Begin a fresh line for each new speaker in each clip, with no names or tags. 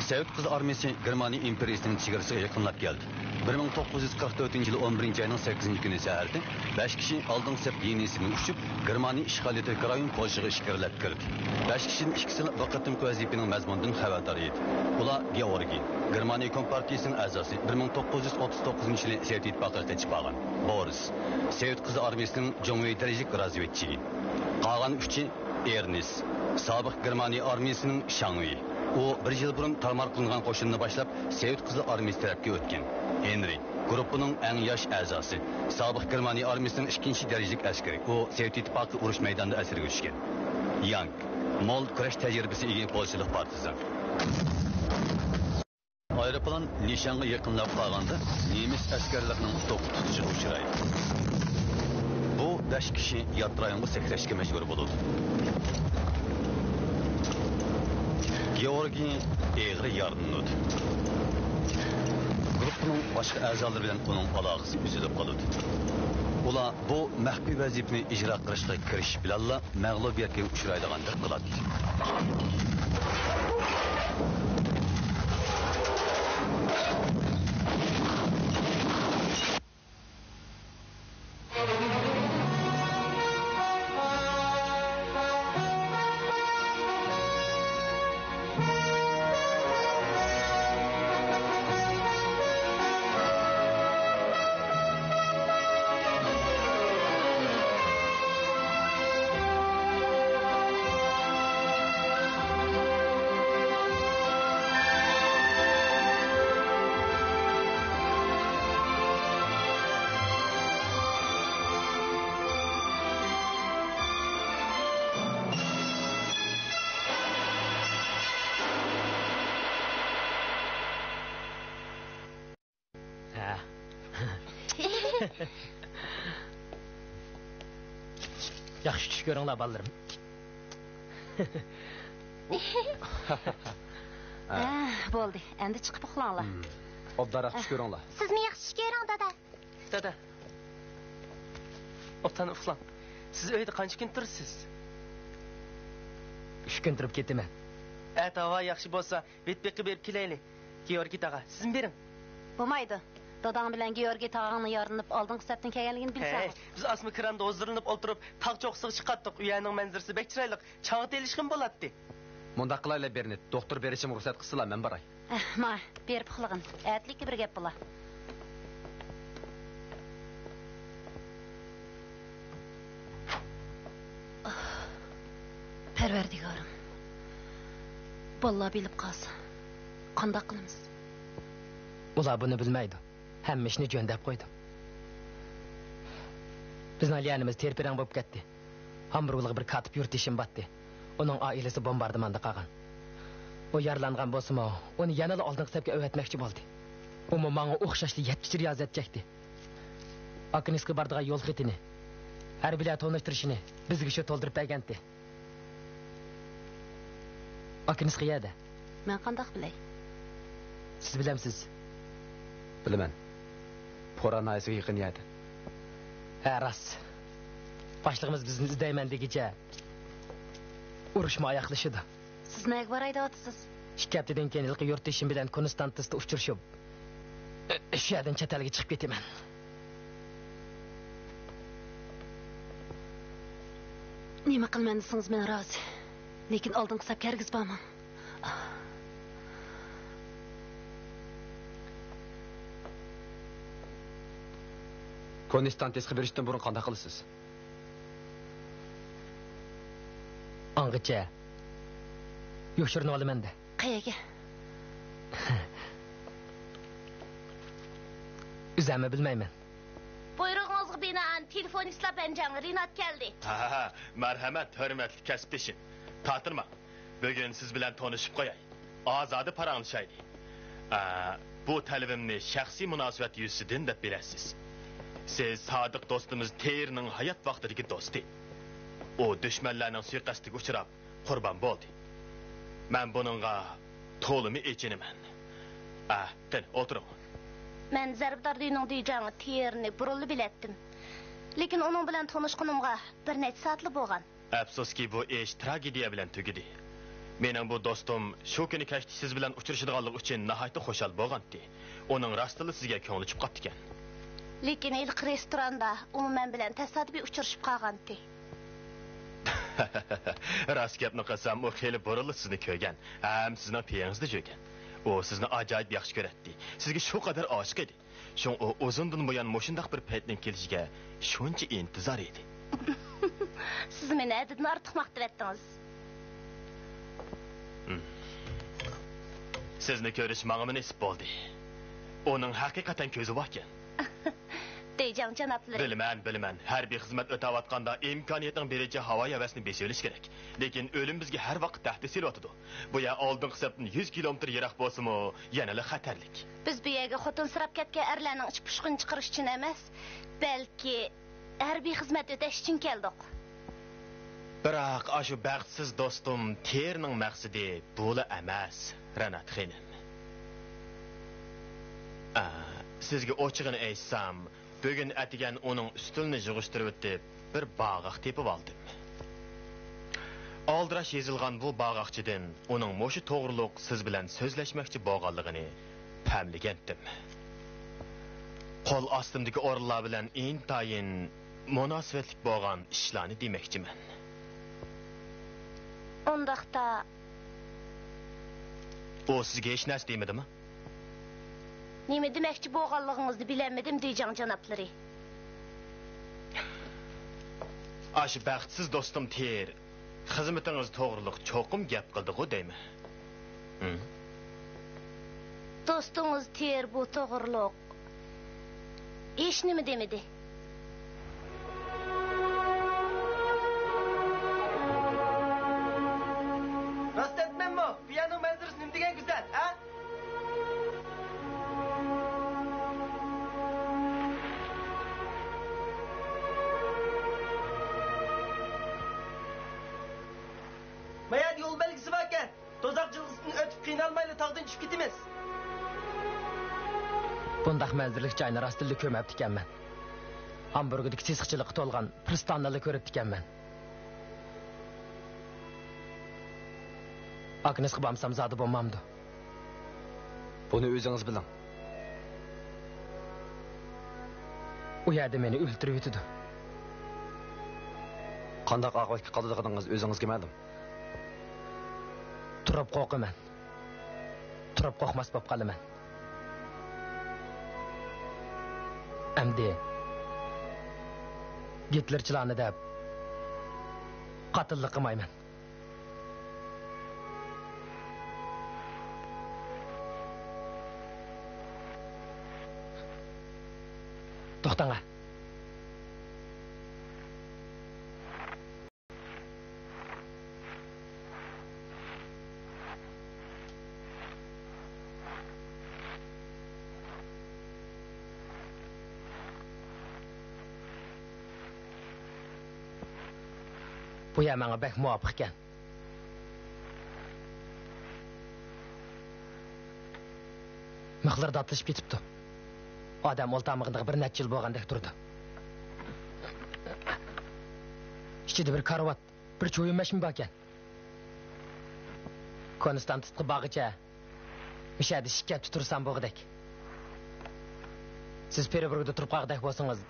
Sovet Kız Armiyasi Germaniya imperiyasining chegarasiga yaqinlab keldi. 1944-yil 11-oyning 8-kuni saharda 5 kishi oldingi saf yenisidan uchib, Germaniya ishg'ol etgan rayon Polshaga ishg'irlab kirdi. 5 kishining ikkisini bir qatim vazifaning mazmunidan xabardor edi. Ular Georgiy, Germaniya Kompartiyasining a'zosi, 1939-yili Sovet Ittifoqiga qaytib qolgan. Boris, Sovet Kız Armiyasining jumhuriy darajalik razvedchisi. Qolgan 3-chi Ernest, sobiq Germaniya armiyasining Shangui. O bir yıl burun tarmar kılınan qo'shinni boshlab Sovet Qizil Armiyasi tarafga o'tgan. Henry, gruppining eng yosh a'zosi, sobiq Germaniya armiyasining 2-darajalik askari. O Sovet Ittifoqi urush maydonida asirga tushgan. Yank, mol kurash tajribasi ega polshalik partizan. Aeroplan nishonga yaqinlab qolganda nemis askarlarining to'qqitishiga uchraydi. Bu 5 kishi yot rayonga sakrashga majbur bo'ladi. Georgiy eğri yardımladı. Gruppunun başka a'zolari bilan uning aloqasi uzilib qoldi. Ular bu maxfiy vazifani ijro qilishga kirish bilan mag'lubiyatga uchraydigandek qiladi.
Yaxshi tush ko'ringlar balalarım.
Bo'ldi, endi chiqib uxlanglar.
Obdaroq tush ko'ringlar.
Sizmi yaxshi tush ko'ring, dada?
Dada. Obdan uxlang. Siz uyda qancha kun tursiz? 3 kun turib ketaman. Hava yaxshi bo'lsa, betbeqi berib kelaylik. Georgiy tag'a, siz bering.
Bo'lmaydi. Dadam bilan Georgiy tag'ani yorinib oldingi sapdan kelganligini bilsam.
Biz asma kiranda o'zirinib o'ltirib, tog' cho'qsiga chiqatdik. Uyaning manzarasi bek chiroyli. Chang'i telishqin bo'ladi.
Munda qilaylar Bernit. Doktor berishim ruxsat qilsalar men boray.
Ma, berib qilg'in. Atlikka bir gap bo'lar. Parvardigorim. Balla bilib qolsa, qanday qilamiz?
Ular buni bilmaydi. Hamma ishni jo'ndab qo'ydi. Bizning aliyanimiz terperang bo'lib ketdi. Hamburglik bir katib yurtishim batdi. Uning oilasi bombardimanda qolgan. O yaralangan bo'lsa-mu, uni yana oldingi safga o'tmoqchi bo'ldi. U menga o'xshashli 7 riyozat chekdi. Aknisga bordigan yo'l xitini, har bilan tanishtirishini bizga shu to'ldirib bergandi. Aknis qayerda?
Men qanday bilay?
Siz bilamsiz?
Bilaman. Poranaysiga yaqin yerda.
Ha, rost. Boshlig'imiz bizni izlayman degicha urushma oyoqlashidi.
Siz nega boraydi otasiz?
Shikaptidan keyin ilqi yurtishim bilan Konstantisda uchrashib, shu yerdan chatalga chiqib ketaman.
Nima qilman desangiz men rozi. Lekin oldingi safga hargiz borman.
Konstantisga berishdan burun qanday qilasiz?
Angacha yo'shirni olaman-da.
Qayerga?
O'zimni bilmayman.
Buyrug'ingizga binoan telefon ishlab anjang Rinat keldi.
Ha, marhamat, hurmatli kasbdoshim. Ta'tirma. Bugun siz bilan tanishib qo'yay. Ozodi paranglashaylik. Bu talabimni shaxsiy munosabat yuzidan deb berasiz. Siz sodiq do'stimiz Terning hayot vaqtidagi do'sti. O dushmanlarning suiqasdiga uchrab qurbon bo'ldi. Men buningga to'limi echinaman. Qani o'tiring.
Men zarbdor dining diyjangi Terni burilib biletdim. Lekin uning bilan tanishganimga bir necha soatli bo'lgan.
Afsuski bu ish tragediya bilan tugadi. Mening bu do'stim shu kuni kechda siz bilan uchrashadiganlik uchun nihoyatda xushal bo'lgandi. Uning rostili sizga ko'ngli chiqib qopti ekan.
Lekin ilk restoranda u men bilan tasodifiy uchrashib qolgandi.
Rost gapni qilsam, u xeyli burilib sizni ko'rgan, ham sizning piyangizda jo'gan. U sizni ajoyib yaxshi ko'radi. Sizga shu qadar oshiq edi. Shun u o'zundan buyon mushundaq bir paytning kelishiga shuncha intizor edi.
Siz meni haddan ortiq maqtab etdingiz.
Sizni ko'rish menga nasib bo'ldi. Uning haqiqatan ko'zi bor ekan.
Deyjan janoblari.
Bilaman. Harbiy xizmat o'tayotganda imkoniyatning bericha havo havasini besilish kerak. Lekin o'lim bizga har vaqt tahdid silyotidi. Bu ya oldingi hisobdan 100 kilometr yiroq bo'lsa-mu, yanada xatarlik.
Biz bu yerga xotin sirab ketgan erlarning ichib pushqin chiqarish uchun emas, balki harbiy xizmat o'tash uchun keldik.
Biroq shu baxtsiz do'stim Terning maqsadi bo'la emas, Ranat xonim. Sizga ochiqini aytsam, bugun atigan uning ustilni yig'ishtirib o'tib, bir bog'aq tepib oldim. Oldirash yezilgan bu bog'aqchidan uning mo'shi to'g'riliq siz bilan so'zlashmoqchi bo'lganligini pamlagandim. Qo'l ostimdagi o'rinlar bilan intayin munosabatlik bo'lgan ishlarni demoqchiman.
Undaqda
u sizga hech narsa demadimi?
nima demoqchi bo'lganligingizni bilmadim, deyjan janoblari.
Ash baxtsiz do'stim Ter, xizmatingiz to'g'riliq cho'qim gap qildi-ku deymi?
Do'stingiz Ter bu to'g'riliq hech nima demadi.
Rost aytmanmi? Bu yerning manzarasi nima degan go'zal, ha? Mayad yo'l belgisi bor ekan. Tozaq jilg'isidan o'tib qiynalmayli tog'dan tushib ketamiz.
Bundaq manzillik joyni rostilla ko'mabdi ekanman. Hamburgdagi siziqchilikqa to'lgan pristonni ko'ribdi ekanman. Agnes qilmamsam zodi bo'lmamdi.
Buni o'zingiz biling.
U yerda meni o'ltirib yutdi.
Qandoq oqibatga qoladiganingiz o'zingizga ma'lum.
Turib qo'rqaman. Turib qo'rqmas bo'lib qolaman. Amdi Gitlerchilarni deb qatillik qilmayman. To'xtanglar. Bu yer menga bek muvofiq ekan. Mixlarda atlashib ketibdi. Odam o'ltamig'ida bir necha yil bo'lgandek turdi. Ichida bir karvat, bir cho'yin mashina bor ekan. Konstantitga bog'icha mishadi shikab tutursam bo'g'idek. Siz Pereburgda turib qolgandek bo'lsangiz,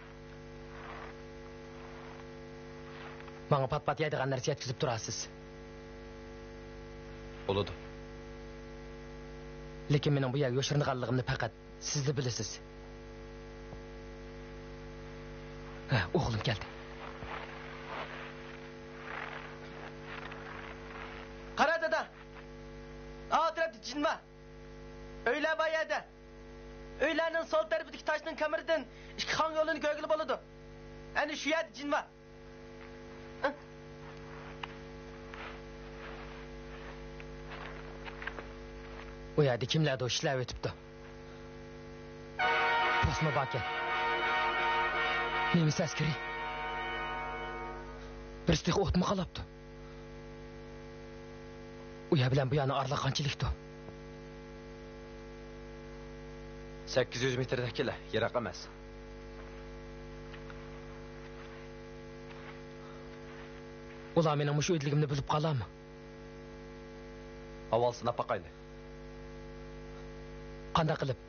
menga pat-pat yeydigan narsa yetkazib turasiz.
Bo'ladi.
Lekin mening bu yerga yo'shirganligimni faqat siz bilasiz. O'g'lim keldi.
Qara dada. Atrafda jinma. Uylar bor yerda. Uylarning sol tarafidagi toshning kamiridan ikki xon yo'lini ko'rgili bo'ladi. Ana shu yerda jinma.
U yerda kimlardir ishlab o'tibdi. Bosma bakan. Nemis askari. Bir stiq o'tmi qalabdi. U yer bilan bu yana arlaqanchilikdi.
800 metrda kela, yiroq emas.
Ular mening mush o'yligimni bilib qolarmi?
Avval sınap bakaylı.
Qanday qilib?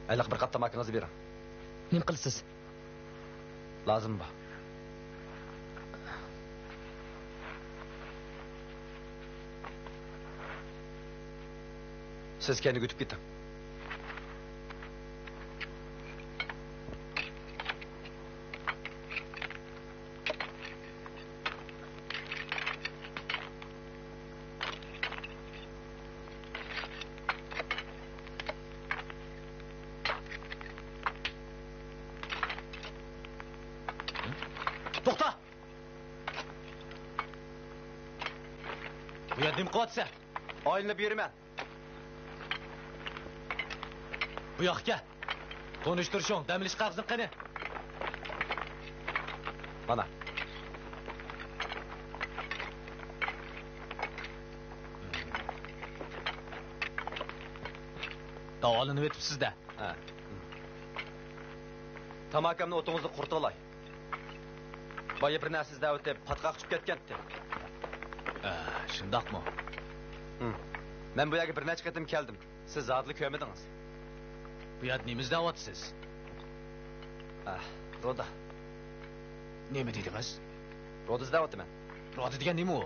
Ayliq bir qap tamakınızı verin.
Nim qilsiz?
Lazım mı? Siz kendi götüp gidin.
To'xta! Bu yerda nima qilyapsan?
Oyunlu buyurman.
Bu yoqqa. Tonishtirishing, dam olish qog'ozing qani?
Mana.
Davolanib o'tibsiz-da.
Ha. Tamakamni o'tingizni qurtib olay. Boya bir narsasiz o'tib, patqoq chiqib ketgandi.
Shundoqmi?
Men bu yerga bir necha qatim keldim. Siz zotli ko'rmadingiz.
Bu yerda nima izlayapsiz?
Roda.
Nima dedingiz?
Roda izlayapman.
Roda degan nima u?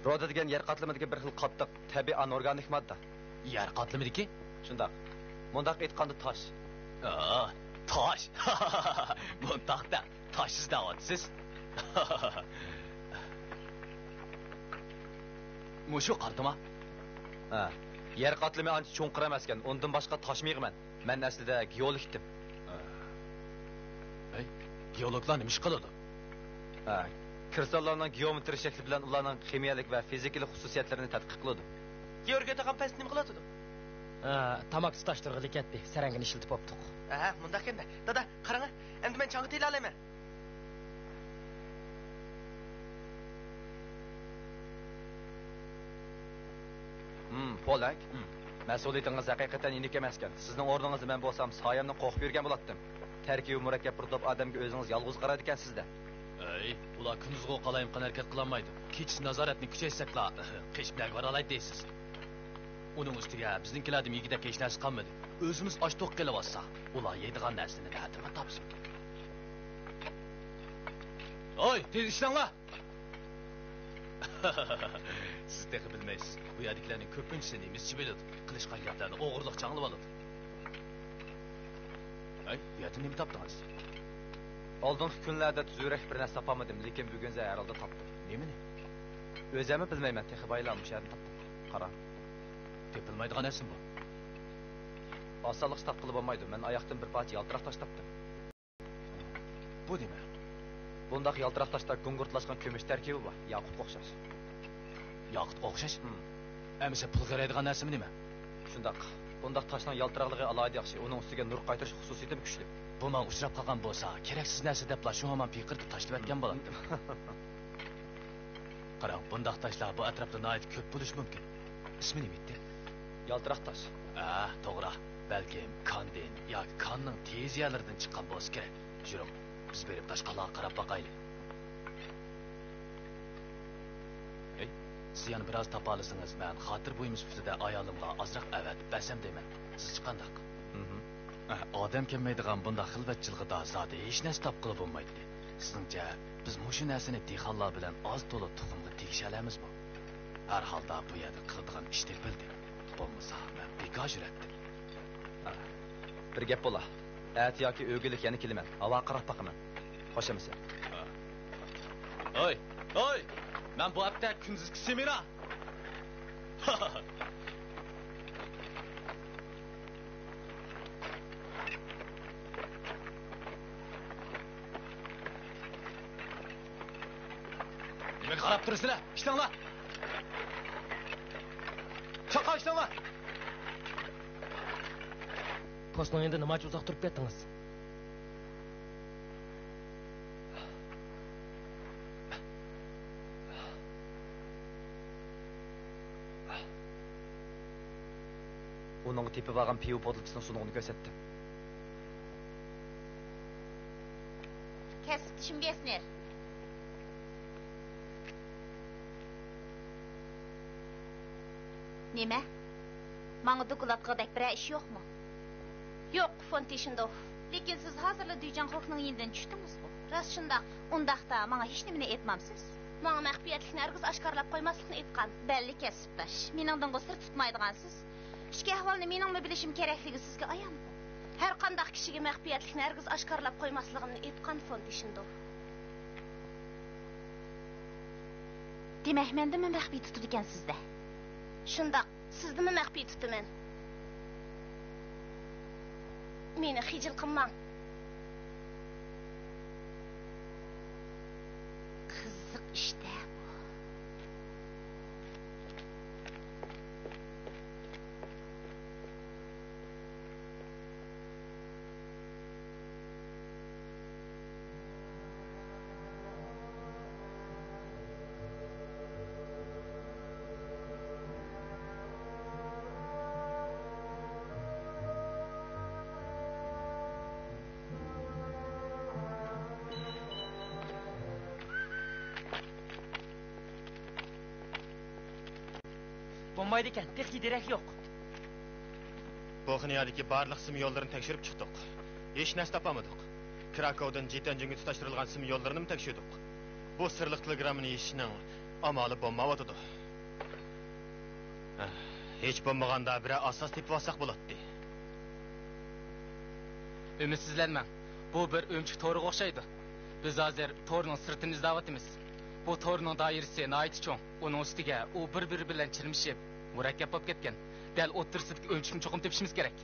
Roda degan yer qatlamidagi bir xil qattiq, tabiiy anorganik modda.
Yer qatlamidiki?
Shundoq. Mundaq aytganda tosh.
Tosh. Bundaqda tosh izlayapsiz. Mushu qardima?
Yer qatlami ancha cho'nqir emas ekan. Undan boshqa toshmayman. Men aslida geologdim.
Geologlar nima ish qiladi?
Kristallarning geometri shakli bilan ularning kimiyalik va fizikalik xususiyatlarini tadqiq qiladi.
Georgiya taqam past nima qiladi?
Tamak tutashtirg'ili ketdi. Sarangini ishiltib opdiq.
Mundaq endi. Dada, qarang, endi men chang'i tela olaman.
Polak. Mas'uliyatingiz haqiqatan yenik emas ekan. Sizning o'rningizni men bo'lsam, soyamni qo'qib yurgan bo'lardim. Tarkibi murakkab bir to'p odamga o'zingiz yolg'iz qaraydi ekansizda.
Ular kunduzg'u qalayimqan harakat qilolmaydi. Kech nazoratni kuchaytsaklar, qish bilan bora oladi deysiz. Uning ustiga biznikilarning yigida hech narsa qolmadi. O'zimiz och to'q qilyapsa, ular yeydigan narsani nima topsin? Oy, tez ishlanglar. Siz de bilmaysiz. Bu yerdagilarning ko'pinchisi nemizchi biladi. Qilishgan gaplarni o'g'irliq changlab oladi. Bu yerda nima topdingiz?
Oldingi kunlarda tuzuraq bir narsa topamadim, lekin bugun herhalde topdim.
Nimani?
O'zimni bilmayman, texi baylanmış yerni topdim. Qara.
Tepilmaydigan narsa bu.
Osonlik topqilib olmaydi. Men oyoqdan bir parcha yaltiroq tosh topdim.
Bu nima?
Bundaq yaltiroq toshda gungurtlashgan kumush tarkibi bor, yoqutga o'xshash.
Yoqutga o'xshash? Amisa pul qaraydigan narsami nima?
Shundaq. Bundaq toshning yaltiroqligi alohida yaxshi, uning ustiga nur qaytarish xususiyati kuchli.
Bu men uchrab qolgan bo'lsa, keraksiz narsa deblar shu hamon piqirdi tashlab o'tgan bo'lardim. Qarang, bundaq toshlar bu atrofda nihoyat ko'p bo'lishi mumkin. Ismi nima edi?
Yaltiroq tosh.
To'g'ri. Balkim kondin yoki konning teziyalaridan chiqqan bo'lsa kerak. Yuring, biz berib toshqalarga qarab boqaylik. Siz yana biraz tapalısınız. Ben xatir buyum sifatida ayolimga ozroq avatib bersam deyman. Siz chiqandaq? Odam kelmaydigan bunda xilvatchiligida zoti hech narsa topqilib bo'lmaydi. Sizningcha biz mushu narsani dehqonlar bilan oz to'la tuxumga tegisha olamizmi? Har holda bu yerda qiladigan ish deb bildi. Bo'lmasa men bekor yuratdim.
Bir gap bo'la. At yoki o'gilik yana kelaman. Havo qarab boqaman. Xo'shamisiz?
Oy! Ben bu hafta kunduzgi semina. Nima qarab turasizlar? İşlanglar. Chaqa ishlanglar.
Postning endi nimaga uzoq turib ketdingiz?
Uning tepib olgan pivo botilchasining sunug'ini ko'rsatdim.
Kesib dishim besner.
Nima? Manga dokulatqadek bir ish yo'qmi?
Yo'q, fon Tishindov.
Lekin siz hozirla Duyjan Xo'qning yenidan tushdingiz-ku.
Rost shundoq.
Undaqda menga hech nimani aytmamsiz.
Menga maxfiyatlikni hargiz oshkorlab qo'ymaslikni aytgan.
Belli kasbdosh. Meningdan sir tutmaydigansiz. Ichki ahvolni meningmi bilishim kerakligi sizga ayon.
Har qanday kishiga maxfiyatlikni hargiz oshkorlab qo'ymasligimni aytgan fon Tishindov.
Demak, mendimi maxfiy tutib ekan sizda?
Shundoq. Sizdimi maxfiy tutaman? Meni xijil qilmang.
Qiziq ishda bu.
Bo'lmaydi ekan, texnik derak yo'q.
Bu xiniyadagi barliq sim yo'llarini tekshirib chiqdik. Hech narsa topamadik. Krakovdan Jetanjinga tutashtirilgan sim yo'llarini ham tekshirdik. Bu sirliq telegramini yechishning amali bo'lmayotdi. Hech bo'lmaganda bir asos tepib olsak bo'ladi.
Ümidsizlanmang. Bu bir o'mchik to'riga o'xshaydi. Biz hozir to'rning sirtini izlayapmiz. Bu to'rning doirasi nihoyat cho'ng. Uning ustiga u bir-biri bilan chirmishib, murakkab bo'lib ketgan. Dal o'ttirsidagi o'mchikni cho'qim tepishimiz kerak.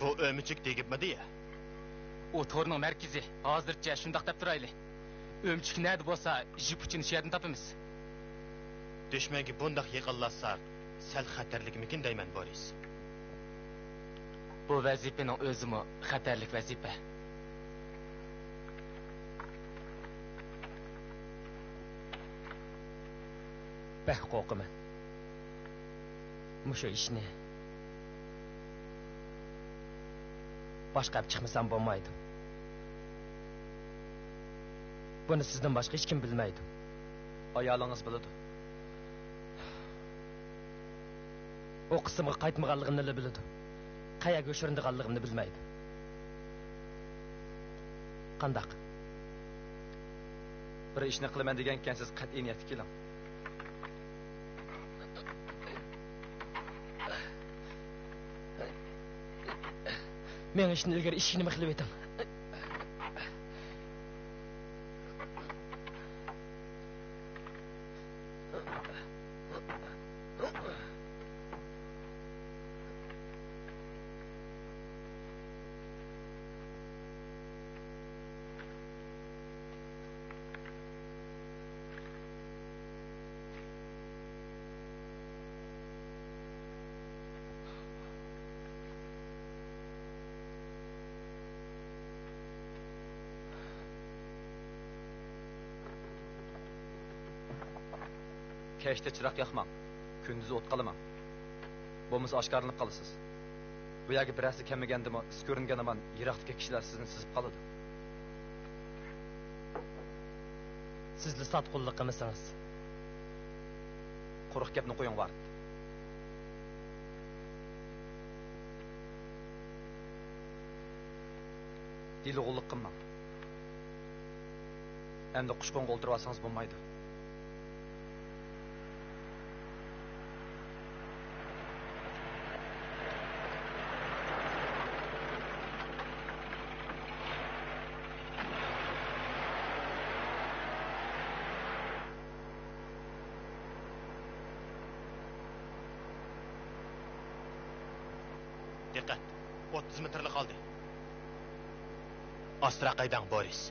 Bu o'mchik degibmidi-ya?
U to'rning markazi. Hozircha shundoq deb turayli. O'mchik nerda bo'lsa, jip uchun shu yerdan topamiz.
Dushmanga bundoq yaqinlashsak, sal xatarlikmikin deyman, Boris.
Bu vazifaning o'zimi xatarlik vazifa. Bak qo'rqaman. Mushu ishni boshqarib chiqmasam bo'lmaydi. Buni sizdan boshqa hech kim bilmaydi.
Ayolingiz biladi.
O qismga qaytmaganligimni biladi. Qayaga o'shirindiganligimni bilmaydi. Qandaq?
Bir ishni qilaman degan ekansiz, qat'iy niyatga keling.
Men ishni ilgari ishini qilib etim.
Kechda chiroq yoqmang. Kunduz o't qalaman. Bo'lmasa oshkorlanib qolasiz. Bu yerga birasi kelmagandimi, siz ko'ringaniman, yiroqdagi kishilar sizni sizib qoladi.
Sizli sotqunlik qilmasangiz.
Quruq gapni qo'ying vaqt. Dilug'ullik qilmang. Endi qushqonga o'ltirib olsangiz bo'lmaydi.
Diqqat. 30 metrli qoldi. Astra qaydang, Boris.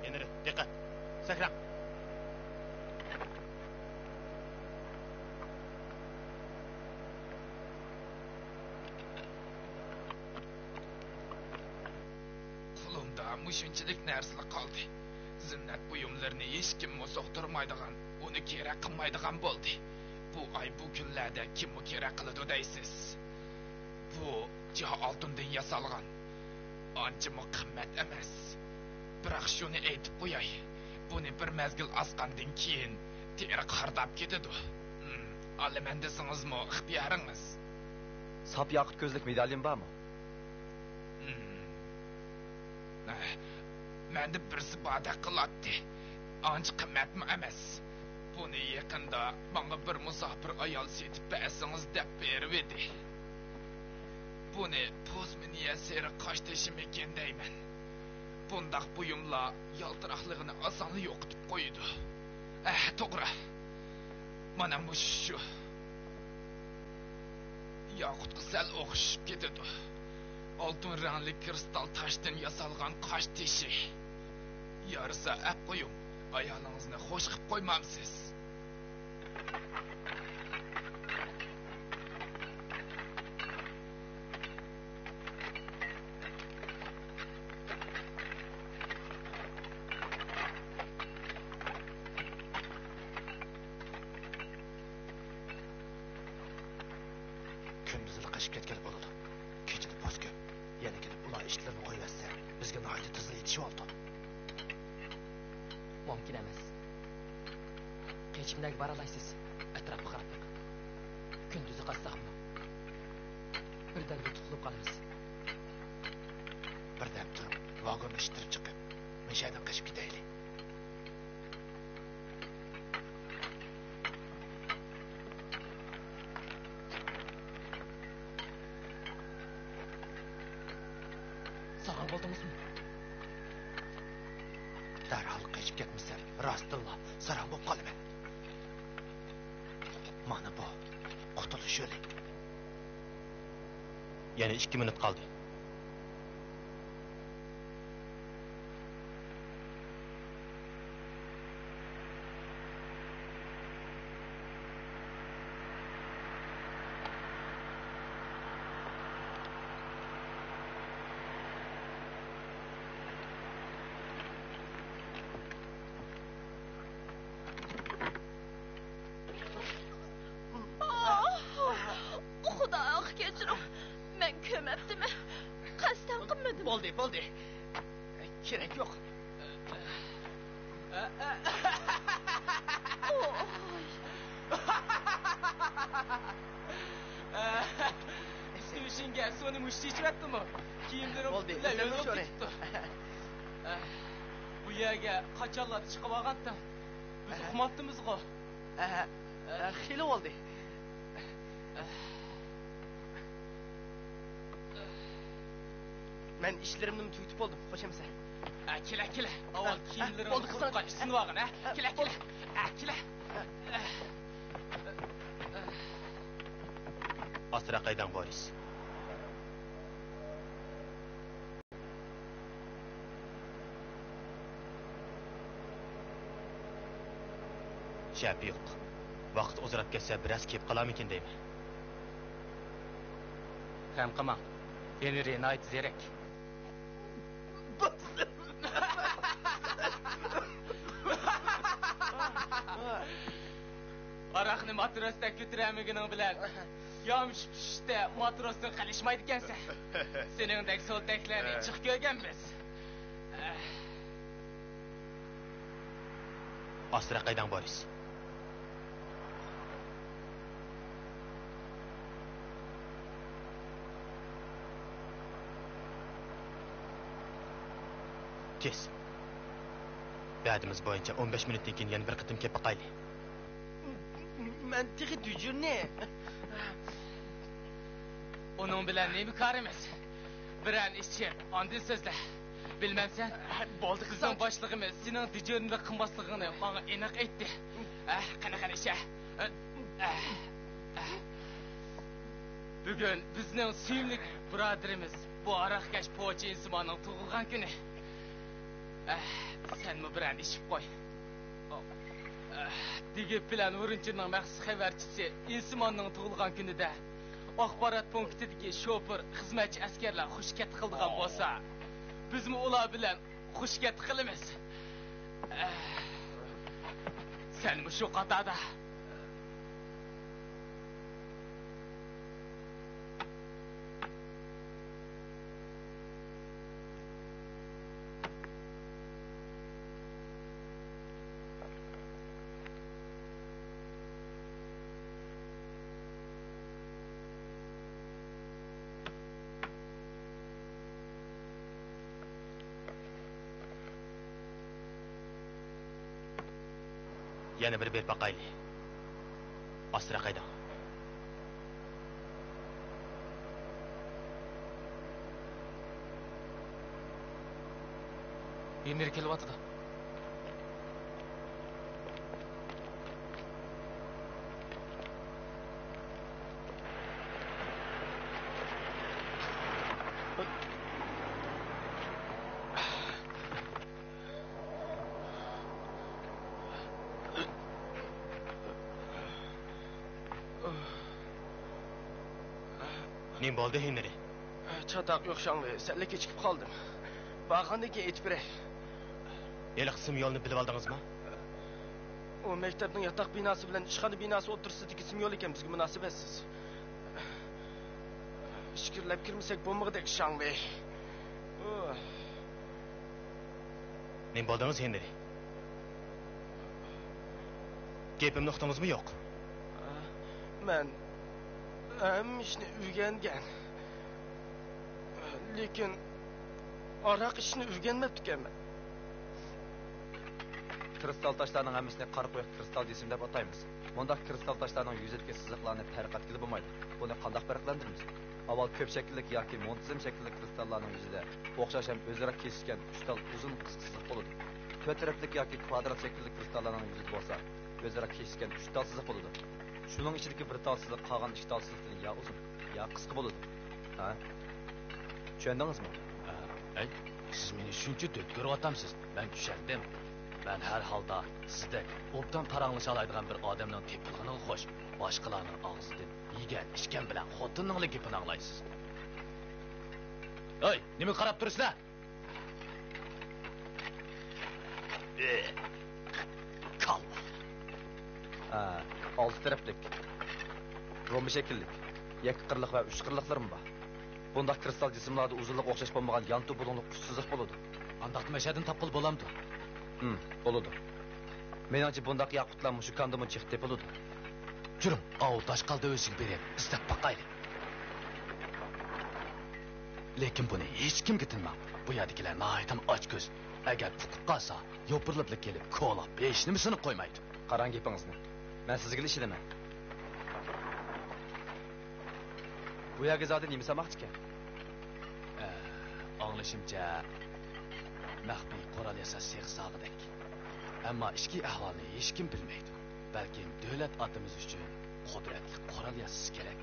Endi diqqat. Sakrang.
Qo'limda mushunchalik narsalar qoldi. Zinnat buyumlarini hech kim so'qtirmaydigan, uni kerak qilmaydigan bo'ldi. Bu ay bu kunlarda kimni kerak qiladi deysiz? Bu jiho oltindan yasalgan. Ancha qimmat emas. Biroq shuni aytib qo'yay. Buni bir mazgil asqandan keyin teri qardab ketadi. Olaman desingizmi, ixtiyoringiz.
Sap yaqut ko'zlik medalim bormi?
Mende birisi bada qiladi. Ancha qimmatmi emas. Buni yaqinda menga bir musofir ayol setib bersangiz deb berib edi. Buni pozminiya seri qosh teshim ekan deyman. Bundaq buyumlar yaltiraqligini osonli yo'qitib qo'ydi. To'g'ri. Mana shu. Yaqutga sal o'xshib ketadi. Oltin rangli kristal toshdan yasalgan qosh teshi. Yarısa ap qo'ying. Ayolingizni xo'sh qilib qo'ymamsiz.
Kunduzini qashib ketgan bo'ladi. Kechida post ko'p. Yana kelib ular ishlarini qo'yversa, bizga nihoyat tezlik yetishib oldi.
Mumkin emas. Kechimdagi baralaysiz. Atrofga qarab yiqin. Kunduzi qassaqmi? Birdan tutilib qolamiz.
Birdan turib, vagonni ishtirib chiqib, meshaydan qashib ketaylik.
Sağ bo'ldingizmi?
Darhol qechib ketmisan, rostilla, saram bo'lib qolaman. Mana bu qutulish yo'li.
Yana 2 minut qoldi.
Xudoga kechiring. Men ko'mabdimi? Qasddan qilmadim.
Bo'ldi. Kerak yo'q.
Sevishingga soni mushti ichvatdimi? Kiyimlarim
Bo'ldi,
butunlay
o'zim
yo'qolib
sho'ray.
ketdi. Bu yerga qachonlar chiqib olgandan biz uxmatdimiz-ku.
Xili bo'ldi. Men ishlarimni tugatib bo'ldim, qo'shamsa.
Kela. Avval kiyimlarimni
Bo'ldi, qizlar.
qo'yib sinib olgin, Kela. Kela.
Asra qaydan Boris? Shap yo'q. Vaqt o'zrab ketsa biroz kelib qolarmikin deyman.
Ham qilma. Henry Knight zerek. Araqni matrosda ko'tiramigining bilan yomsh pishda matrosdan qalishmaydi ekansan. Seningdek so'ltaklarni chiq ko'rganmiz.
Asra qaydan Boris? Kes. Va'dimiz bo'yicha 15 minutdan keyin yana bir qitim kelib baqayli.
Men tigi dujurni.
Onun bilan nemi karimiz? Biran ishchi, ondin so'zla. Bilmamsan, bo'ldi qizning boshlig'imiz sening dijorni qilmasligini menga aniq aytdi. Qanaqa ish? Bugun bizning suyimli birodarimiz bu araqkash po'chi insonning tug'ilgan kuni. Sen mi biran ish qo'y? Digib bilan o'rinchining maxsus xabarchisi insonning tug'ilgan kunida axborot punktidagi shofir xizmatchi askarlar xushkat qildigan bo'lsa, bizmi ular bilan xushkat qilamiz. Senmi shu qatorda?
Yana bir berib baqayli. Asra qayda.
Henry kelyapti.
Nim bo'ldi, Henry?
Çatak yok şanlı. Senle keçikip kaldım. Bağındaki et birey.
Eli qism yo'lni bilib oldingizmi?
O mektepnin yatak binası bilen işhanı binası otursidagi sim yol ekan bizga munosabatsiz. Şükürlep kirmesek bo'lmag'idek şanlı.
Nim bo'ldingiz, Henry? Gapimni uqdingizmi yo'q?
Men ishni o'rgangan. Lekin aroq ishni o'rganmabdi ekanman.
Kristal taşlarının hammasini qarib qo'yib kristal desim deb ataymiz. Bunda kristal taşlarının yüzidagi siziqlarni farq etgili bo'lmaydi. Buni qanday farqlantiramiz? Avval ko'p shakllik yoki muntazam shaklli kristallarning yuzida o'xshash ham o'zaro kesishgan 3 tal uzun qisqa siziq bo'ladi. To'rt taraflik yoki kvadrat shaklli kristallarning yuzida bo'lsa, o'zaro kesishgan 3 tal siziq bo'ladi. Shuning ichidagi bir tal siziq qolgan 2 tal siziqdan ya uzun, ya qisqa bo'ladi. Ha? Tushundingizmi?
Ey, siz meni shuncha ko'ryapsiz. Men tushundim. Ben her halda sizde obdan paranglışa alaydigan bir odamning tepilg'ini xo'sh, boshqalarning og'zidan yegan, ichgan bilan xotinning gapini anglaysiz. Ey, nima qarab turibsizlar? Kal.
Altı taraflik. Rombi şekillik. Yakı qirliq va uch qirliqlarım bor. Bunda kristal cisimlarda uzunluq o'xshash bo'lmagan yantu bulunluq uch siziq bo'ladi.
Andaq mashadin tapqil bo'lamdi.
Bo'ladi. Menimcha bundaq yaqutlar mushu kandimni chiqib tepiladi.
Juring, av Toshqalda o'ziga berib, istab baqayli. Lekin buni hech kimga tinmang. Bu yerdagilar nihoyatda ochko'z. Agar puqib qolsa, yopirilib kelib, ko'lab, beshnimisini qo'ymaydi.
Qarang gapingizni. Men sizga ishidaman. Bu yerga zodi nima samoqchi ekan?
Anglashimcha maxfiy qurol yasash sexsog'idek. Ammo ichki ahvolni hech kim bilmaydi. Balki davlat atimiz uchun qudratli qurol yasash kerak.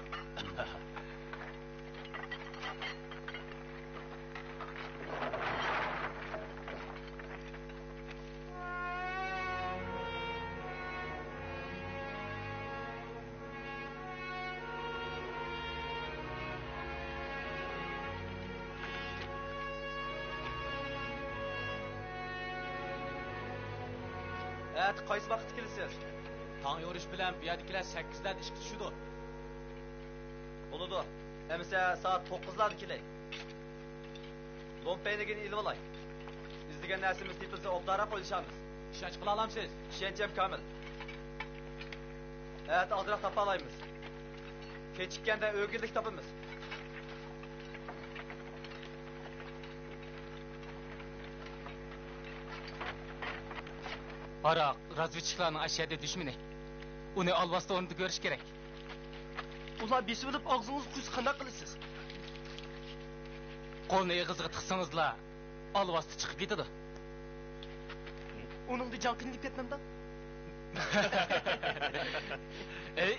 Evet, qaysi vaqt kelasiz?
Tong yorish bilan bu yerdagilar 8dan ishga tushadi.
Bo'ladi. Emsa soat 9larda kelay. Lompeynigini ilib olay. İzdigan narsamiz tepilsa obdara qo'yishamiz.
Ishonch qila olamsiz?
Ishonchim komil. Evet, ozroq topa olamiz. Kechikkanda o'g'irlik topamiz.
Aroq razvedchiklarning ashaddi dushmani. Uni alvasda o'rnida ko'rish kerak.
Ular besib olib og'zingizni quysa qanday qilasiz?
Qo'lni eg'izga tiqsangizlar, alvasda chiqib ketadi.
Uningda jon qiynalib ketmamda?
Ey.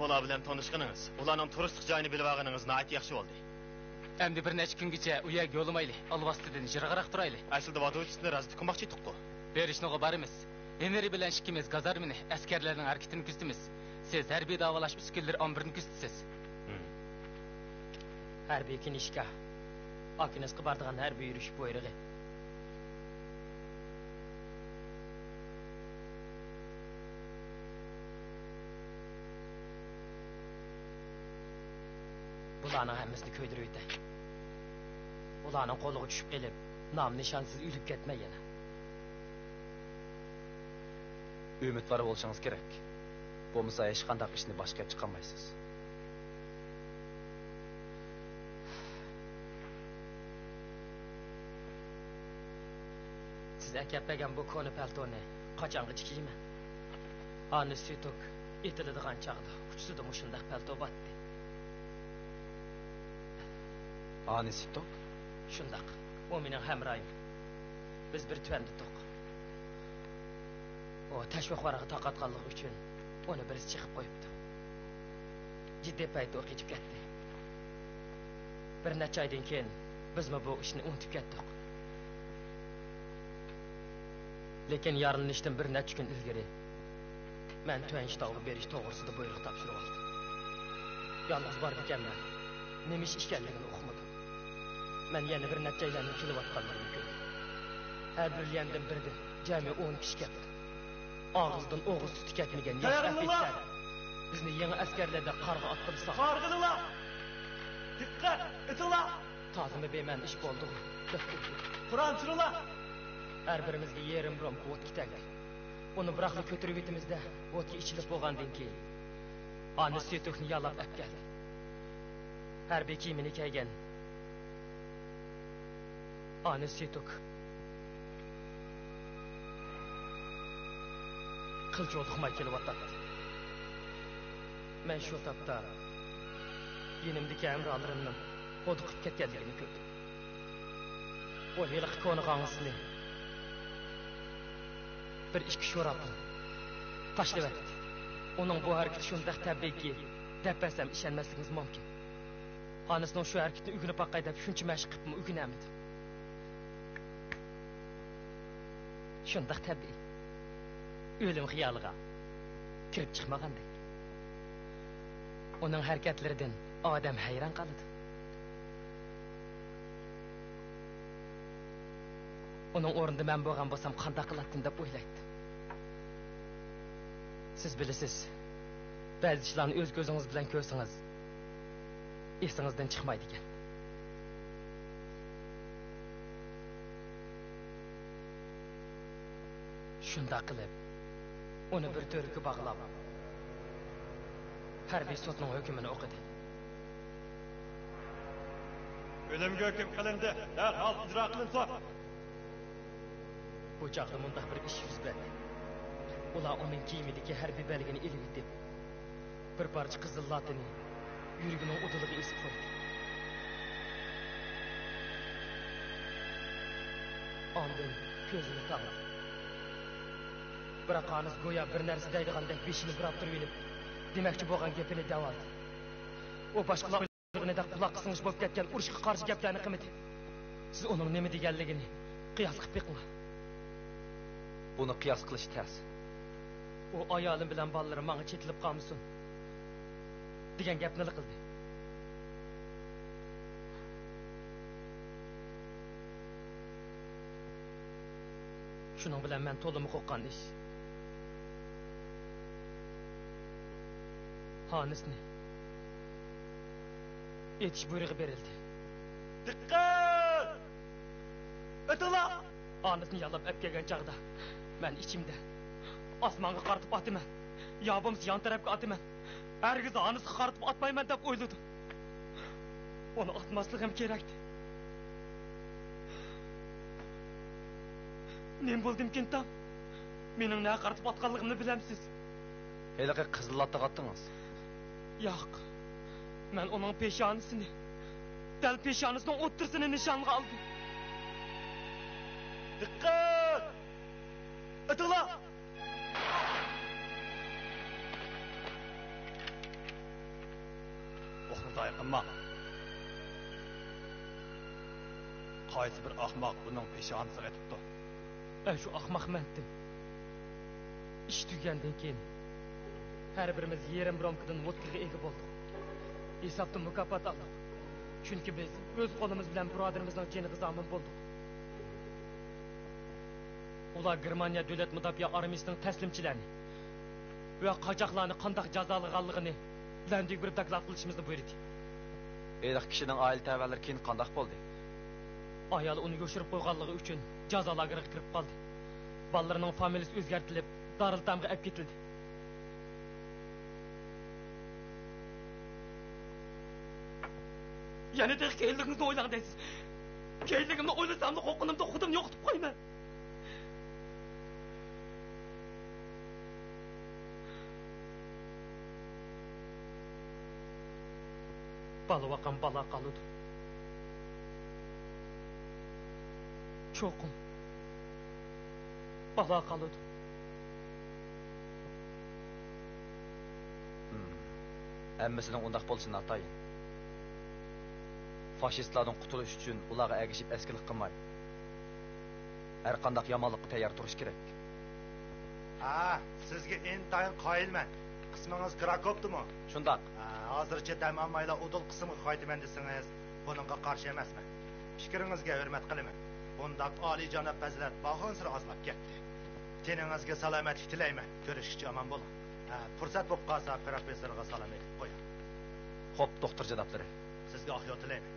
Ular bilan tanishganingiz, ularning turistik joyini bilib olganingiz nihoyat yaxshi bo'ldi.
Endi bir necha kungacha u yerga yo'lamayli, alvasdadan yirg'iroq turayli.
Aslida vodovchilikni razvedka qilmoqchi edik-ku.
Berishnoga boramiz. Henry bilan ikkimiz gazarmini, askarlarning harakatini kuzatamiz. Siz harbiy davolash uskunlari ombirini kuzatasiz. Harbiy kinishka. Akiniz qibardigan harbiy yurish buyrug'i. Ularning hammasini ko'ydirib o'tay. Ularning qo'liga tushib kelib, nom nishonsiz o'lib ketmay yana.
Umidvor bo'lishingiz kerak. Bo'lmasa hech qanday ishni boshqarib chiqolmaysiz. Siz
akappagan bu koni paltoni qachongacha kiyman? Ani Sitok etiladigan chaqda kuchsida mushundaq palto batdi.
Ani Sitok?
Shundaq. O mening hamroyim. Biz bir tuanda to'q. O tashviq varag'i taqatganligi uchun uni birisi chiqib qo'yibdi. Jiddiy paytda o'qib ketdi. Bir necha oydan keyin biz bu ishni unutib ketdik. Lekin yarılanishdan bir necha kun ilgari men Tuanshtovga berish to'g'risida buyruq topshirib oldim. Yolg'iz borib ekanman. Nima ish ekanligini o'qimadim. Men yana bir necha aylanib kelayotganligini ko'rdim. Har bir yandan birda jami 10 kishi keldi. Og'izdan o'g'iz tuti ketmagan yosh ofitser bizni yangi askarlarda qarg'a ottirsa.
Qarg'inglar! Diqqat, etinglar!
Tazimi beman ish bo'ldi.
Qur'on turinglar!
Her birimizga yerim rom o't kitagdi. Uni biroqli ko'tarib etimizda o'tga ichilib bo'lgandan keyin Ani Setokni yalab olib keldi. Harbiy kiyimini kiygan Ani Setok qilcha o'tmay kelyapti. Men shu topda yenimdagi amralarimning o'dqib ketganligini ko'rdim. O yiliq koni qangisini bir ikki sho'rapni tashlab etdi. Uning bu harakati shunday tabiiyki, depasam ishonmasligimiz mumkin. Xonasining shu harakatni ugunib boqay deb shuncha mashq qilibmi ugunamidi. Shunday tabiiy. O'lim xiyoliga kirib chiqmagandek. Uning harakatlaridan odam hayron qoladi. Uning o'rnida men bo'lgan bo'lsam qanday qilardim deb o'ylaydi. Siz bilasiz, ba'zi ishlarni o'z ko'zingiz bilan ko'rsangiz, esingizdan chiqmaydi ekan. Shunda qilib, uni bir to'rga bog'lab, harbiy sudning hukmini o'qidi.
O'limga hukm qilindi. Darhol ijro qilinsin.
Bu chaqda mundaq bir ish yuz berdi. Ular uning kiyimidagi harbiy belgini ilib etib, bir parcha qizil latini yurigining uduliga esib qo'ydi. Ondan ko'zini taqladi. Biroq Anis go'yo bir narsa deydigandek beshini burab turib olib, demoqchi bo'lgan gapini davom etdi. U boshqalarga quloq qisinish bo'lib ketgan urushga qarshi gaplarni qilmadi. Siz uning nima deganligini qiyos qilib beqing.
Buni qiyos qilish tez.
U ayolim bilan bolalarim menga chetilib qolmasin degan gapni qildi. Shuning bilan men to'liq qo'rqqan ish. Hanisni etish buyrug'i berildi.
Diqqat! O'tinglar!
Hanisni yalab olib kelgan chaqda men ichimda osmonga qaratib otaman. Yo bo'lmasa yon tarafga otaman. Hargiz Hanisni qaratib otmayman deb o'yladim. Uni otmasligim kerakdi. Men bo'ldimkin tam. Mening nima qaratib otganligimni bilamsiz.
Heliqi qizil latni qatdingiz.
Yo'q. Men uning peshonasini, dal peshonasining o'ttirsini nishonga oldim.
Diqqat! O'tinglar!
O'xnday qilma. Qaysi bir ahmoq buning peshonasiga etibdi.
Shu ahmoq mendim. Ish tugandan keyin har birimiz yerim romkadan vodkaga ega bo'ldik. Hisobda mukofot oldik. Chunki biz o'z qo'limiz bilan birodarimizning joniga zomin bo'ldik. Ular Germaniya davlat mudofaa armiyasining taslimchilarini va qochoqlarni qanday jazolaganligini landik bir taklif qilishimizni buyurdi.
Eliq kishining oila tavallari keyin qanday bo'ldi?
Ayol uni yo'shirib qo'yganligi uchun jazo lageriga kirib qoldi. Ballarning familiyasi o'zgartirilib, Darıltamga olib ketildi. Yana keyinligingizni o'ylang deysiz. Keyinligimni o'ylasam qo'rqinimda xudim yo'qitib qo'yman. Balıvakan bala kalıdı. Çokum. Bala kalıdı.
Emmisining undaq bo'lishini atayin. Faşistlardan qutulish uchun ularga ergishib eskilik qilmay. Har qanday yomonlikqa tayyor turish kerak.
Ha, sizga intayin qoyilman. Qismingiz Krakowdimi?
Shundaq.
Hozircha tamomlayla udul qismga qaytaman desangiz, buningga qarshi emasman. Fikringizga hurmat qilaman. Bundaq oliyjanob fazilat bahon sira ozlab ketdi. Teningizga salomatlik tilayman. Ko'rishishga omon bo'ling. Fursat bo'lib qolsa professorga salom aytib qo'ying.
Xo'p, doktor janoblari.
Sizga oxiyat tilayman.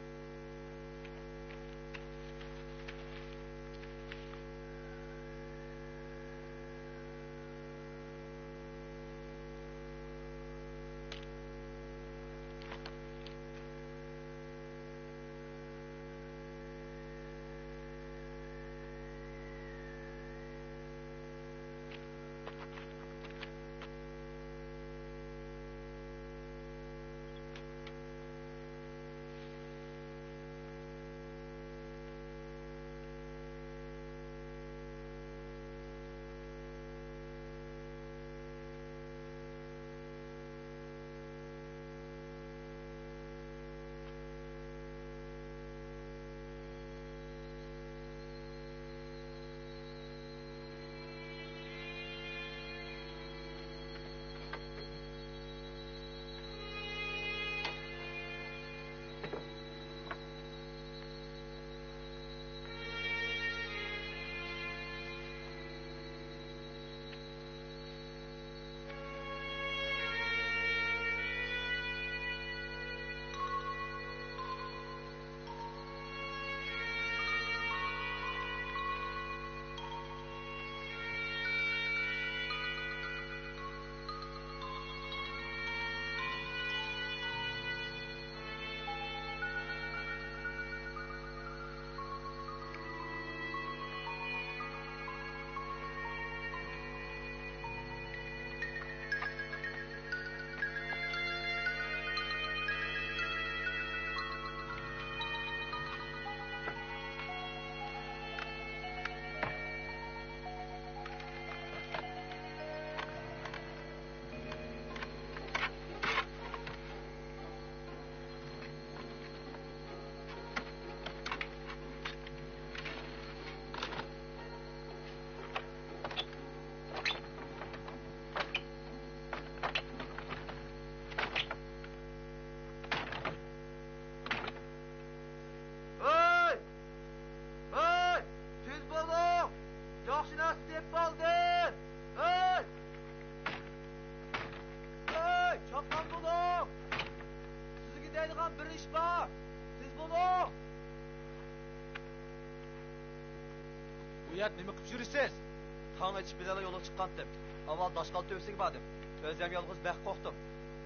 Uyat nima qilib yurisiz? Tong ichib bilala yo'lga chiqqandim. Avval Toshqal to'siga bordim. O'zim yolg'iz baq qo'rqdim.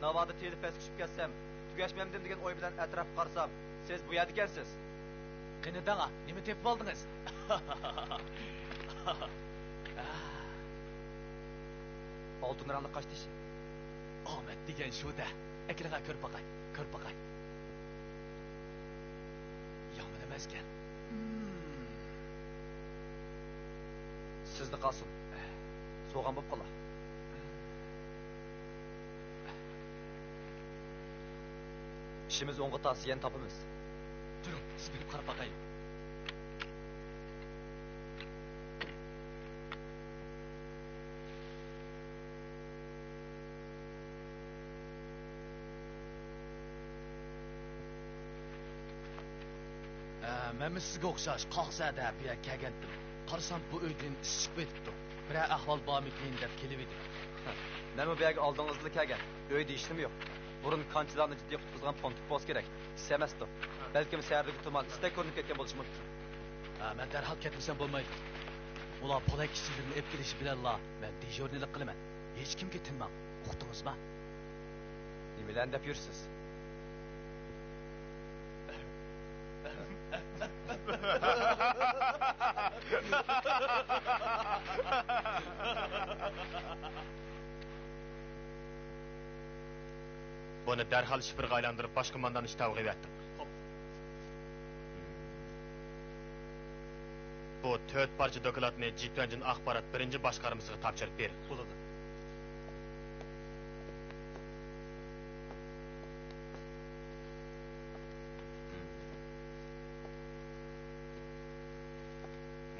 Navoda telif pes tushib ketsam, tugashmamdim degan o'y bilan atrof qarsam, siz bu yerda ekansiz.
Qani dağa, nima tepib oldingiz?
Oltin rangli qosh tishi.
Omad degan shu-da. Akliga ko'rib boqay, ko'rib boqay. Yomon emaskan.
Sizda qolsin. So'g'an bo'lib qolar. İşimiz o'ng'a tavsiyan topamiz.
Turing, siz berib qarab boqaylik. Men sizga o'xshash qoqsada buya kelgandim. Qarasam bu uydan ishib ketibdi. Bir ahvol bormikin deb kelib edim.
Nima bu yerga oldingizda kelgan? Uyda ishim yo'q. Burun kanchilarni jiddiy qutqizgan pontik post kerak. İstemezdi. Belki seherdeki tuman istek ko'rinib ketgan bo'lishi mumkin.
Men darhol ketmasam bo'lmaydi. Ular polak kishilarni olib kelishi bilanla men dejurnilik qilaman. Hech kimga tinmang. Uqdingizmi?
Nimalarni deb yursiz?
Buni darhol shifrga aylantirib bosh qo'mondan ishtaviga qo'yatdim. Bu 4 parcha dokladni Jitvanjin axborot birinchi boshqarmasiga topshirib ber.
Bo'ladi.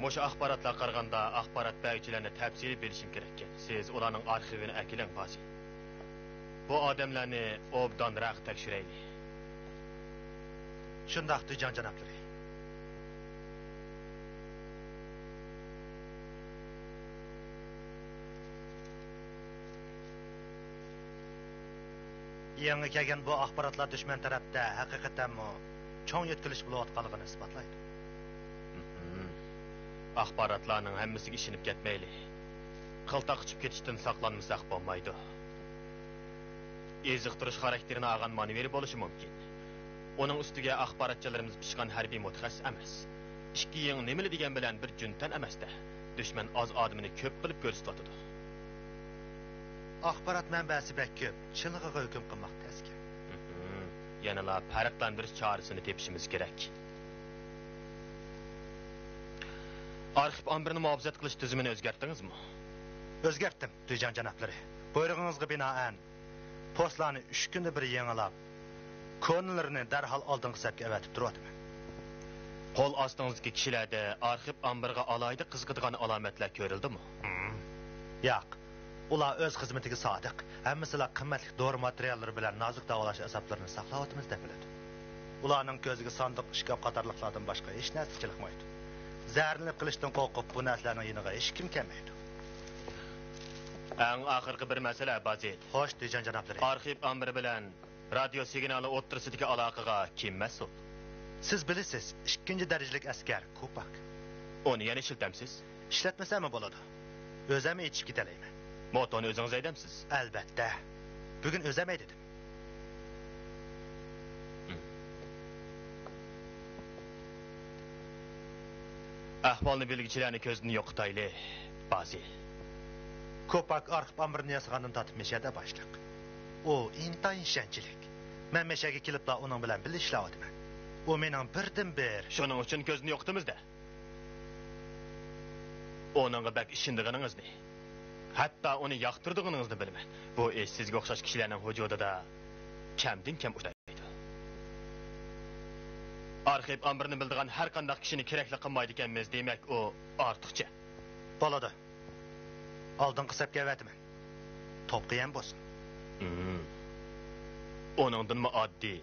Mo'sha axborotlar qaraganda axborot beruvchilarni tafsili berishim kerak. Siz ularning arxivini akiling bazi. Bu odamlarni obdan raq tekshirayli.
Shundaq Tujon janoblari. Yangi kelgan bu axborotlar dushman tarafda haqiqatanmi cho'ng yetkilish bo'layotganligini isbotlaydi.
Axborotlarning hammasiga ishinib ketmayli. Qiltaq ichib ketishdan saqlanmasak bo'lmaydi. Eziqtirish xarakterini olgan manevri bo'lishi mumkin. Uning ustiga axborotchilarimiz pishgan harbiy mutaxassis emas. Ikki yeng nimali degan bilan bir juntan emasda. Dushman oz odamini ko'p qilib ko'rsatadi.
Axborot manbasi bek ko'p, chilg'iga hukm qilmoqda eski.
Yanala farqlantirish chorasini tepishimiz kerak. Arxiv ambirini muhofazat qilish tizimini o'zgartdingizmi?
O'zgartdim, Tujon janoblari. Buyrug'ingizga binoan postlarni 3 kunda bir yangilab, konlarini darhol oldingi safga avatib turyapman.
Qo'l ostingizdagi kishilarda arxiv ambiriga alayda qiziqadigan alomatlar ko'rildimi?
Yo'q. Ular o'z xizmatiga sodiq, hammasilar qimmatli dori materiallari bilan nozik davolash asablarini saqlayotimiz deb biladi. Ularning ko'ziga sandiq, shkaf qatorliqlardan boshqa hech narsa chiqmaydi. Zararlanib qilishdan qo'rqib, bu narsalarning yiniga hech kim kelmaydi.
Eng oxirgi bir masala Bazil.
Xo'sh, Tujon janoblari.
Arxiv amiri bilan radio signali o'ttirisidagi aloqaga kim mas'ul?
Siz bilasiz, 2-darajalik askar Kopak.
Uni yana ishlatamiz?
Ishlatmasam bo'ladi. O'zim aytib ketalayman.
Motoni o'zingiz aydamsiz?
Albatta. Bugun o'zim aytdim.
Ahvolni bilgichilarni ko'zini yo'qotayli, Bazil.
Kopak arxiv amirini yasagandan tatib meshada boshliq. U intayin ishonchlik. Men meshaga kelibla uning bilan birga ishlayapman. U mening birdan-bir.
Shuning uchun ko'zni yo'qotimizda. Onunga bak ishindiganingizni, hatto uni yoqtirdiganingizni bilman. Bu ish sizga o'xshash kishilarning hujudida kamdan-kam uchraydi. Arxiv amrini bildigan har qanday kishini kerakli qilmaydi ekanmiz, demak u ortiqcha.
Bo'ladi. Oldingi safga avataman. To'pqa ham bo'lsin.
Onundanmi oddiy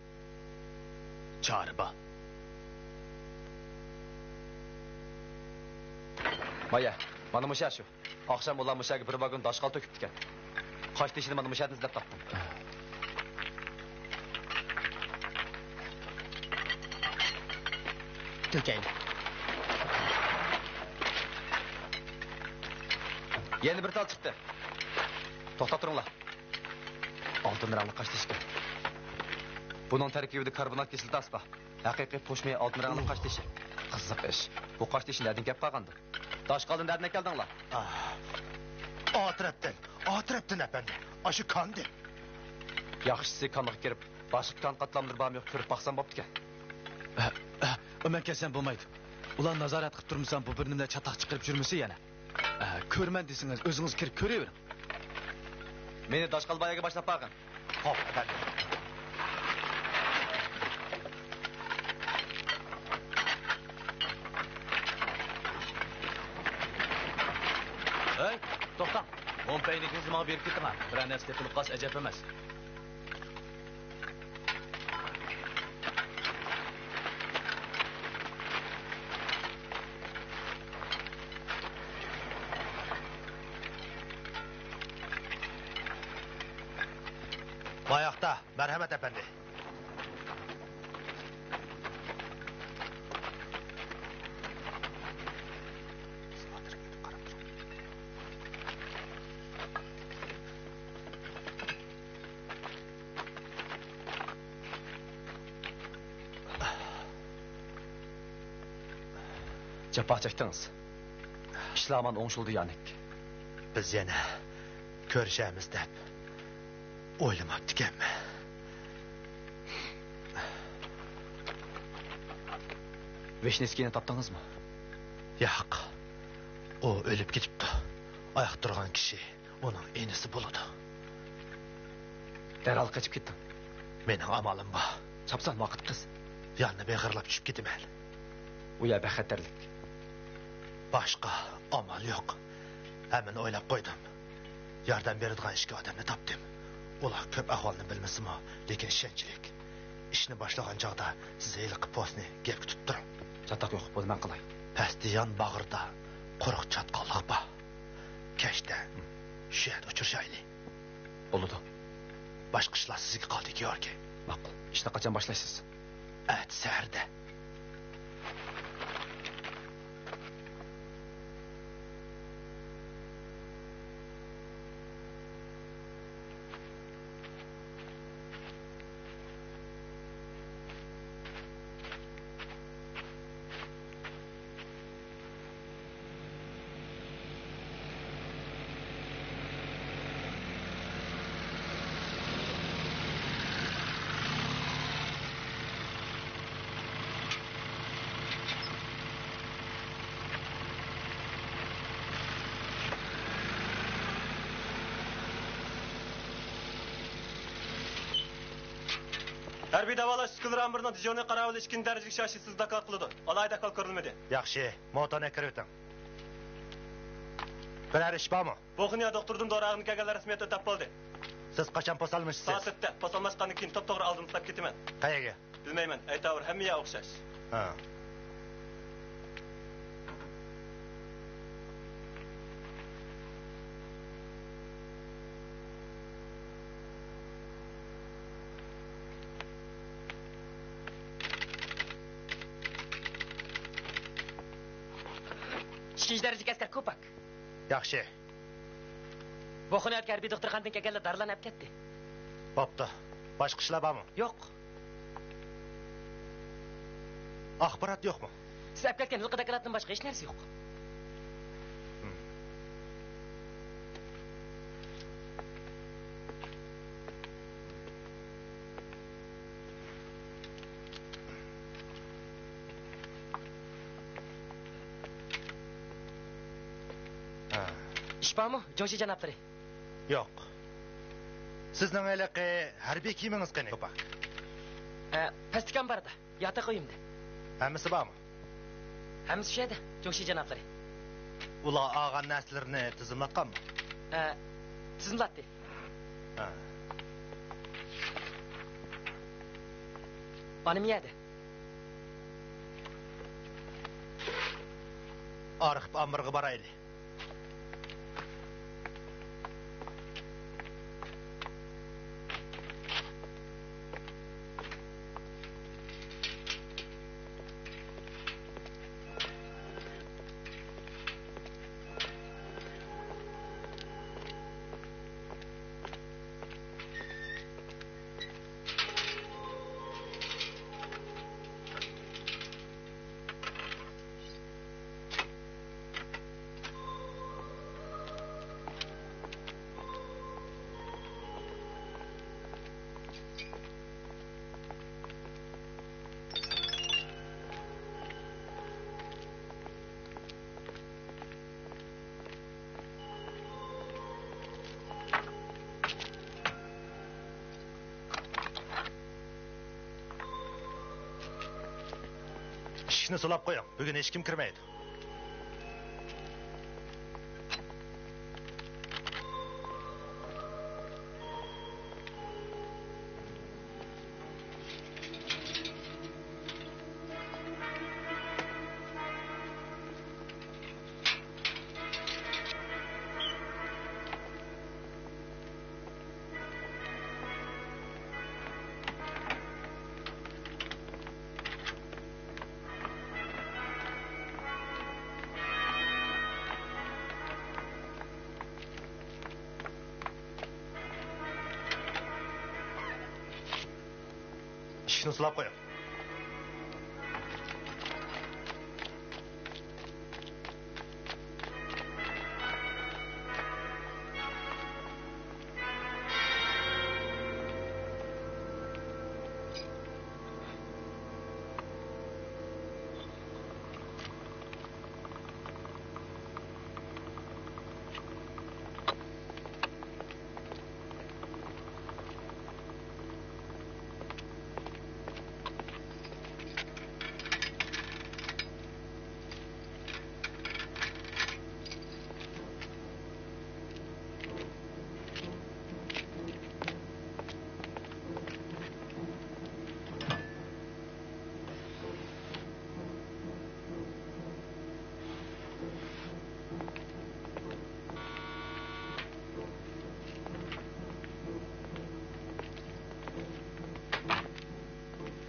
chora bor.
Maya, mana musha shu. Oqshom ular mushaga bir vagon dashqal to'kib ekan. Qoch teshini mana mushani izlab topdim.
To'kayli.
Yeni bir tal chiqdi. To'xtab turinglar. Oltin rangli qoch teshik. Buning tarkibida karbonat kislotasi bor. Haqiqiy po'shmay oltin rangli qoch teshik. Qiziq ish. Bu qoch teshik nerdan kelib qolgandi? Toshqaldan nerdan keldinglar?
Atrapdan efendi. Aşı kandı.
Yaxshisi kanıga kirib, boshqa kan qatlamdir bormi yo'q ko'rib baqsam bo'pti-ku.
Ömen kelsem bo'lmaydi. Ular nazorat qilib turmasa, bu bir nimlar chataq chiqarib yurmasa yana. Ko'rman desangiz, o'zingiz kirib ko'ravering.
Meni Toshqalbayaga boshlab qo'ygan.
Xo'p, efendi.
Hey, to'xta. Mo'mpayningizni menga berib ketinglar. Bir narsa tepilib qolsa ajab emas.
Bayaqda, merhamet efendi.
Jafo chekdingiz. İşlaman o'ngshildi yanik.
Biz yana ko'rishamiz deb o'ylamabdik-mi?
Veshneski'ni topdingizmi?
Yo'q. O o'lib ketibdi. Oyoq turgan kishi uning enisi bo'ladi.
Darhol qochib ketdim.
Mening amalim bor.
Chopsan vaqt qiz.
Yanni beg'irlab tushib ketaman.
U yer bexatarlik.
Boshqa amal yo'q. Hemen o'ylab qo'ydim. Yordam beradigan ishga odamni topdim. Ular ko'p ahvolni bilmasimi, lekin ishonchlik. İşini başlagan chog'da siz eliqib postni gapga tuttiring.
Chatoq yo'q, buni men qilay.
Pastiyan bag'rida quruq chatqonliq bor. Kechda shu yerda uchrashaylik.
Bo'ladi.
Boshqa ishlar sizga qoldi Georgiy.
Ma'qul. Ishni qachon boshlaysiz?
At saharda.
Harbiy davolash uskunalari birning dijoniy qarovuli 2 darajalik shashisiz dakor qiladi. Alayda kal ko'rilmadi.
Yaxshi, motona kirib o'ting. Biror ish bormi?
Bo'g'iniya doktordan dorag'ini kelganlar rasmiyatda topib oldi.
Siz qachon posalmishsiz?
Soatda posalmashgandan keyin to'g'ri oldin tutab ketaman.
Qayerga?
Bilmayman, aytavr hammaga o'xshash.
Ha.
İkinci derece askar ko'pak.
Yaxshi.
Bu xonayotga harbiy doktorxonadan kelganlar daralanib ketdi.
Bo'pti. Boshqa ishlar bormi?
Yo'q.
Axborot yo'qmi?
Siz olib ketgan yilqi dokalatdan boshqa hech narsa yo'q. İş var mı? Joshi janoblari.
Yo'q. Sizning iliqi harbiy kiyimingiz qani? Ko'pak.
Pastikam barda. Yotoq uyimda.
Hammasi bormi?
Hammasi shu yerda, Joshi janoblari.
Ular olgan narsalarni tizimlatganmi?
Tizimlatdi.
Ha.
Benim yerda.
Arxib amirga boraylik. İşini sulab qo'ying. Bugun hech kim kirmaydi. İşini sulab qo'ying.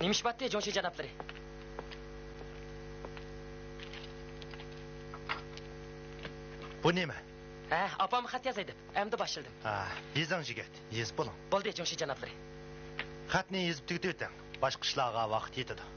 Nima ish batdi, Jonshi janoblari?
Bu nima?
Ha, opam xat yozaydi. Endi boshildim.
Ha, yezing jigit, yezib bo'ling.
Bo'ldi, Jonshi janoblari.
Xatni yezib tugitib o'ting. Boshqa ishlarga vaqt yetadi.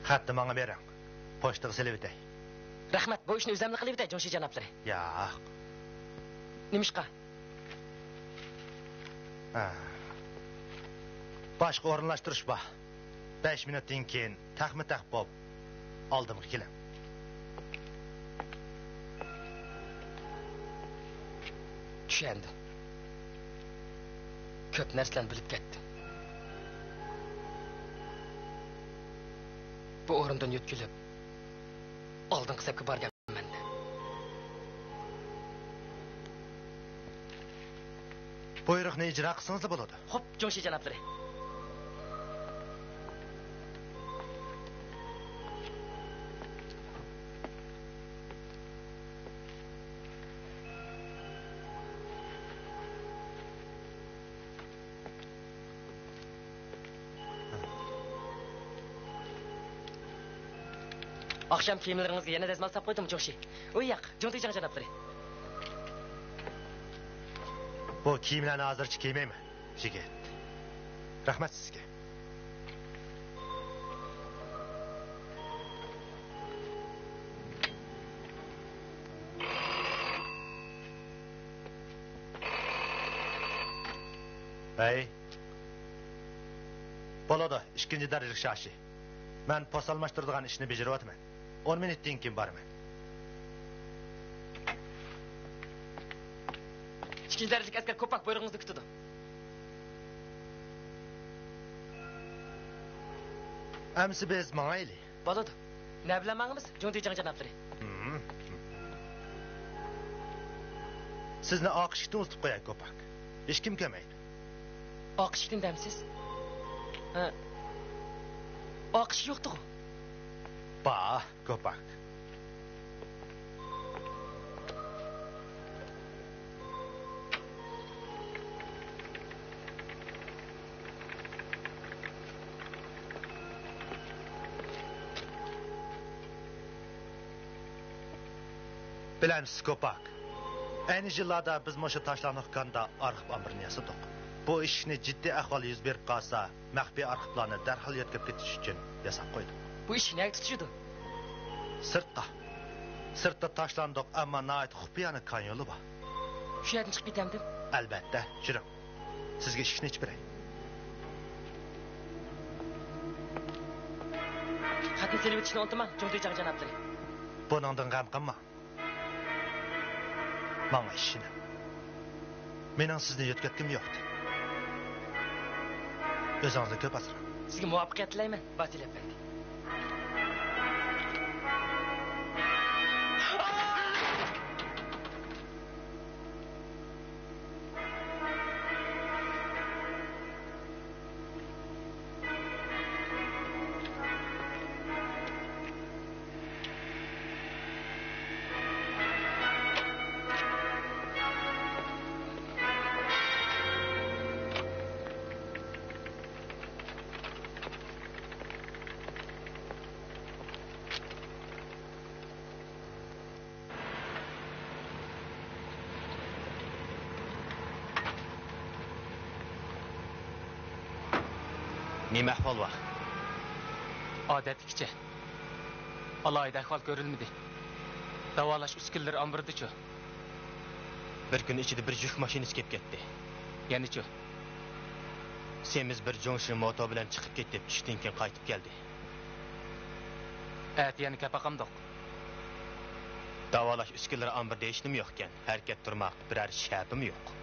Xatni menga bering. Pochtaga silib o'tay.
Rahmat, bu ishni o'zimni qilib o'tay, Jonshi janoblari.
Yo'q.
Nima ishqa?
Ha. Boshqa o'rinlashtirish bor. 5 minutdan keyin taxmi-tax bo'lib oldimga keling.
Tushundim. Ko'p narsalarni bilib ketdim. Bu o'rindan yutkilib oldingi hisobga borganman.
Buyruqni ijro qilsangiz bo'ladi.
Xo'p, Jonshi janoblari. Akşam kiyimlerinizga yana dazmol solib qo'ydim, Jonshi. U yoq, Jonshi janoblari.
Bu kiyimlarni hozircha kiymayman. Jigit. Rahmat sizga. Hey. Bo'ladi, ikkinchi darajalik shashi. Men post almashtiradigan ishni bajaryapman. 10 minutdan keyin boraman.
İkinci derecelik asker kopak buyruğunuzu kutdu.
Amsi biz mangayli.
Boladı. Ne bilemağımız? Jonshi janoblari.
Sizni oqishni tutib qo'yay ko'pak. Hech kim kelmaydi.
Oqishdan demsiz? Ha. Oqish yo'qdi.
Ba, ko'pak. Bilamiz ko'pak. Ayni yillarda biz mosha tashlanayotganda arxiv amrini yasadik. Bu ishni jiddiy ahvol yuz berib qolsa, maxfiy arxivlarni darhol yetkazib ketish uchun yasab qo'ydik.
Bu ish nega tutishdi?
Sirtda tashlandik, ammo nayt xufiyani kan yo'li bor.
Shu yerdan chiqib ketamdim.
Albatta, juring. Sizga ishni ichib beray.
Xatni silib o'tishni unutma, Jonshi janoblari.
Buningdan g'am qilma. Mana ishini. Mening sizni yetkazgim yo'qdi. O'zingizni ko'p asrang.
Sizga muvaffaqiyat tilayman, Vasil efendi.
Nima ahvol var?
Odatdagicha. Alayda ahvol ko'rilmadi. Davolash uskunalari ambrdichu.
Bir kun ichida bir yuk mashinasi kelib ketdi.
Yanichu.
Semiz bir jo'ngshi moto bilan chiqib ketib, ishdan keyin qaytib keldi.
Yani kapaqamdoq.
Davolash uskunalari ambir deyishnim yo'q ekan. Harakat turmoq biror shabim yo'q.